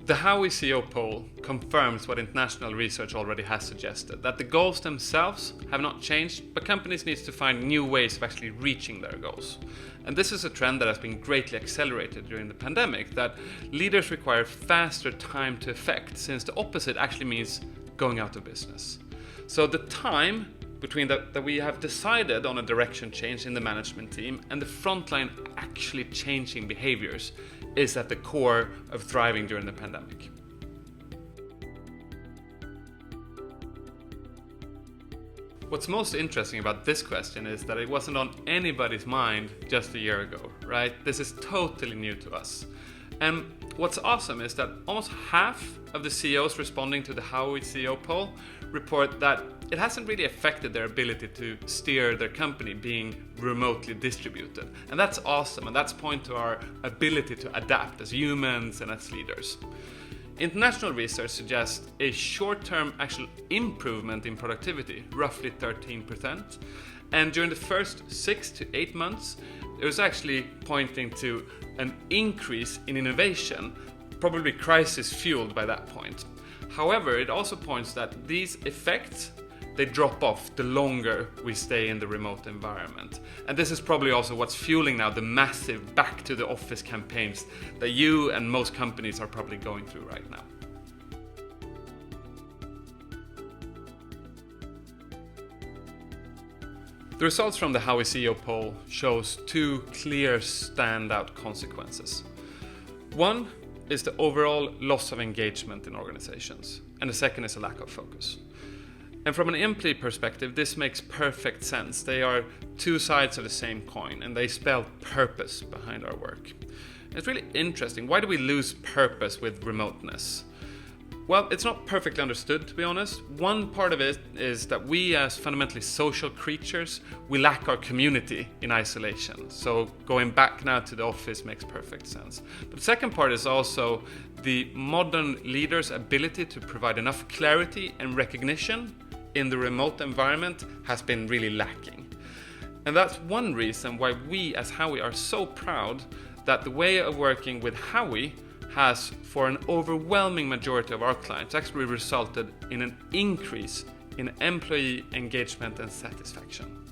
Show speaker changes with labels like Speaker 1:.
Speaker 1: The Howwe CEO Poll confirms what international research already has suggested, that the goals themselves have not changed, but companies need to find new ways of actually reaching their goals. And this is a trend that has been greatly accelerated during the pandemic, that leaders require faster time to effect, since the opposite actually means going out of business. So the time between that we have decided on a direction change in the management team and the frontline actually changing behaviors is at the core of thriving during the pandemic. What's most interesting about this question is that it wasn't on anybody's mind just a year ago, right? This is totally new to us. And what's awesome is that almost half of the CEOs responding to the Howwe CEO poll report that it hasn't really affected their ability to steer their company being remotely distributed. And that's awesome, and that's point to our ability to adapt as humans and as leaders. International research suggests a short-term actual improvement in productivity, roughly 13%. And during the first 6 to 8 months, it was actually pointing to an increase in innovation, probably crisis-fueled by that point. However, it also points that these effects, they drop off the longer we stay in the remote environment. And this is probably also what's fueling now the massive back to the office campaigns that you and most companies are probably going through right now. The results from the Howwe CEO poll shows two clear standout consequences. One is the overall loss of engagement in organizations, and the second is a lack of focus. And from an employee perspective, this makes perfect sense. They are two sides of the same coin, and they spell purpose behind our work. It's really interesting. Why do we lose purpose with remoteness? Well, it's not perfectly understood, to be honest. One part of it is that we as fundamentally social creatures, we lack our community in isolation. So going back now to the office makes perfect sense. But the second part is also the modern leader's ability to provide enough clarity and recognition in the remote environment has been really lacking. And that's one reason why we as Howwe are so proud that the way of working with Howwe has, for an overwhelming majority of our clients, actually resulted in an increase in employee engagement and satisfaction.